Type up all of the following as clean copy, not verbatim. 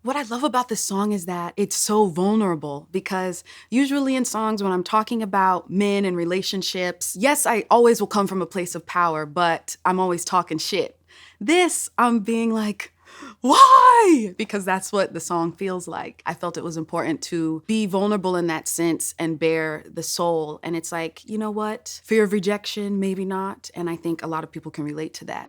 What I love about this song is that it's so vulnerable, because usually in songs when I'm talking about men and relationships, yes, I always will come from a place of power, but I'm always talking shit. This, I'm being like, why? Because that's what the song feels like. I felt it was important to be vulnerable in that sense and bare the soul. And it's like, you know what? Fear of rejection, maybe not. And I think a lot of people can relate to that.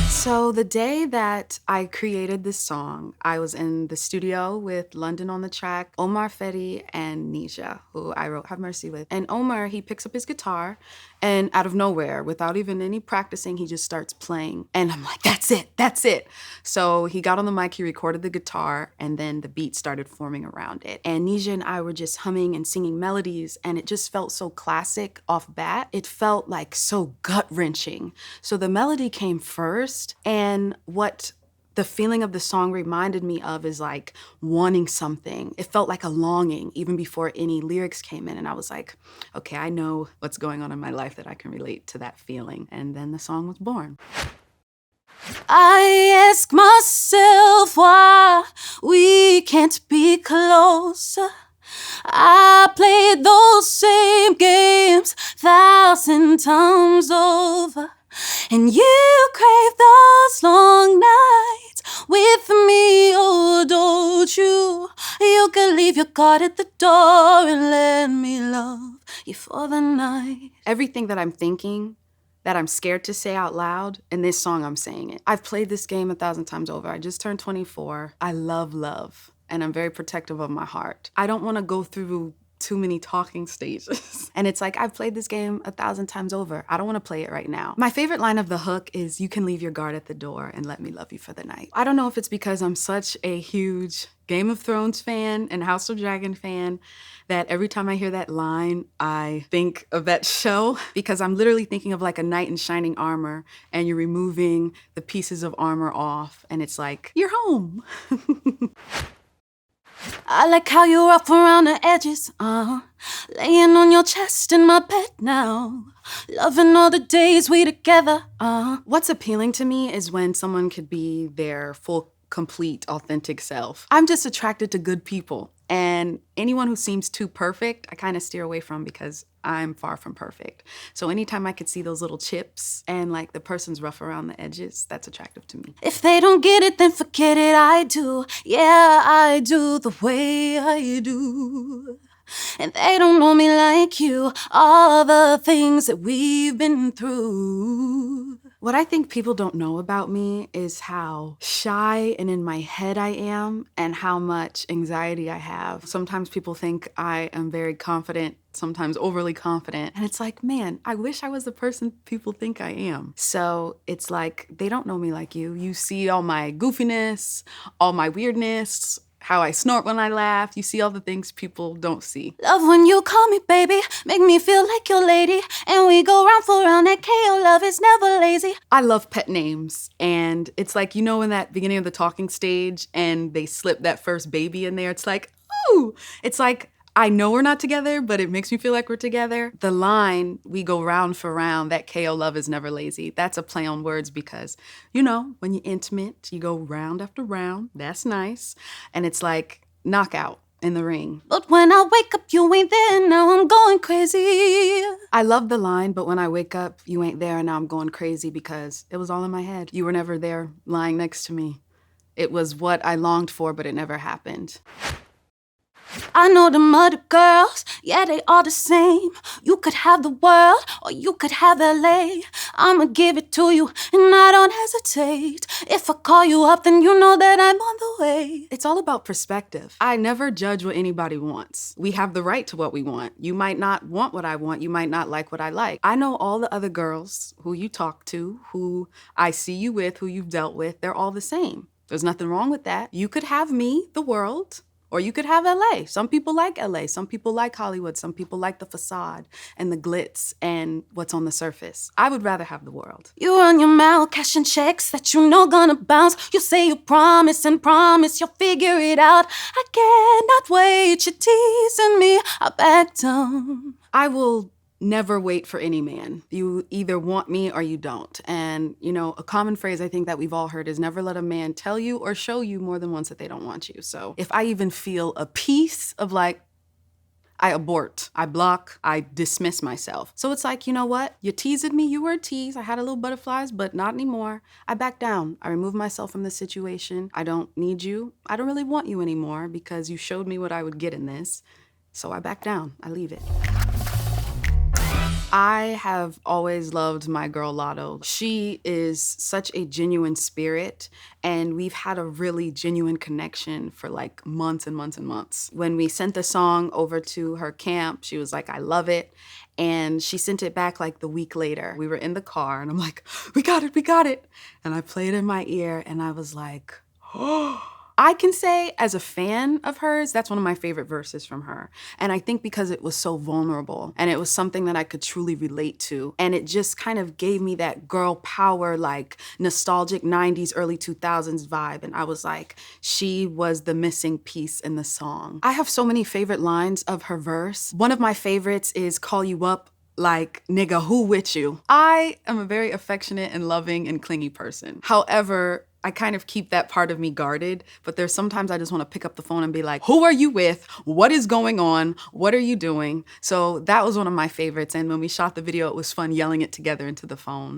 So the day that I created this song, I was in the studio with London on the track, Omer Fedi, and Nisha, who I wrote Have Mercy with. And Omer, he picks up his guitar, and out of nowhere, without even any practicing, he just starts playing. And I'm like, that's it, that's it. So he got on the mic, he recorded the guitar, and then the beat started forming around it. And Nisha and I were just humming and singing melodies, and it just felt so classic off bat. It felt like so gut-wrenching. So the melody came first, and what the feeling of the song reminded me of is like wanting something. It felt like a longing even before any lyrics came in. And I was like, okay, I know what's going on in my life that I can relate to that feeling. And then the song was born. I ask myself why we can't be closer. I played those same games 1,000 times over. And you crave those long nights with me, oh, don't you? You can leave your card at the door and let me love you for the night. Everything that I'm thinking, that I'm scared to say out loud, in this song I'm saying it. I've played this game 1,000 times over. I just turned 24. I love love, and I'm very protective of my heart. I don't want to go through too many talking stages. And it's like, I've played this game 1,000 times over. I don't want to play it right now. My favorite line of the hook is, you can leave your guard at the door and let me love you for the night. I don't know if it's because I'm such a huge Game of Thrones fan and House of Dragon fan that every time I hear that line, I think of that show, because I'm literally thinking of like a knight in shining armor, and you're removing the pieces of armor off, and it's like, you're home. I like how you rough around the edges, laying on your chest in my bed now, loving all the days we together, What's appealing to me is when someone could be their full, complete, authentic self. I'm just attracted to good people, and anyone who seems too perfect, I kind of steer away from, because I'm far from perfect. So anytime I could see those little chips and like the person's rough around the edges, that's attractive to me. If they don't get it, then forget it, I do. Yeah, I do the way I do. And they don't know me like you, all the things that we've been through. What I think people don't know about me is how shy and in my head I am, and how much anxiety I have. Sometimes people think I am very confident, sometimes overly confident. And it's like, man, I wish I was the person people think I am. So it's like, they don't know me like you. You see all my goofiness, all my weirdness, how I snort when I laugh. You see all the things people don't see. Love when you call me baby, make me feel like your lady, and we go round for round, that KO love is never lazy. I love pet names, and it's like, you know, in that beginning of the talking stage and they slip that first baby in there, it's like, ooh, it's like, I know we're not together, but it makes me feel like we're together. The line, we go round for round, that KO love is never lazy, that's a play on words, because, you know, when you're intimate, you go round after round, that's nice. And it's like knockout in the ring. But when I wake up, you ain't there, now I'm going crazy. I love the line, but when I wake up, you ain't there, and now I'm going crazy, because it was all in my head. You were never there lying next to me. It was what I longed for, but it never happened. I know them other girls, yeah, they all the same. You could have the world, or you could have LA. I'ma give it to you, and I don't hesitate. If I call you up, then you know that I'm on the way. It's all about perspective. I never judge what anybody wants. We have the right to what we want. You might not want what I want, you might not like what I like. I know all the other girls who you talk to, who I see you with, who you've dealt with, they're all the same. There's nothing wrong with that. You could have me, the world, or you could have LA. Some people like LA, some people like Hollywood, some people like the facade and the glitz and what's on the surface. I would rather have the world. You run your mouth, cashing checks that you know gonna bounce. You say you promise and promise you'll figure it out. I cannot wait, you're teasing me, I back down. I will never wait for any man. You either want me or you don't. And, you know, a common phrase I think that we've all heard is never let a man tell you or show you more than once that they don't want you. So if I even feel a piece of like, I abort, I block, I dismiss myself. So it's like, you know what? You teased me, you were a tease. I had a little butterflies, but not anymore. I back down. I remove myself from the situation. I don't need you. I don't really want you anymore because you showed me what I would get in this. So I back down, I leave it. I have always loved my girl Latto. She is such a genuine spirit, and we've had a really genuine connection for like months and months and months. When we sent the song over to her camp, she was like, I love it. And she sent it back like the week later. We were in the car and I'm like, we got it, we got it. And I played it in my ear and I was like, oh. I can say as a fan of hers, that's one of my favorite verses from her. And I think because it was so vulnerable and it was something that I could truly relate to. And it just kind of gave me that girl power, like nostalgic 90s, early 2000s vibe. And I was like, she was the missing piece in the song. I have so many favorite lines of her verse. One of my favorites is call you up like, nigga, who with you? I am a very affectionate and loving and clingy person. However, I kind of keep that part of me guarded, but there's sometimes I just want to pick up the phone and be like, who are you with? What is going on? What are you doing? So that was one of my favorites. And when we shot the video, it was fun yelling it together into the phone.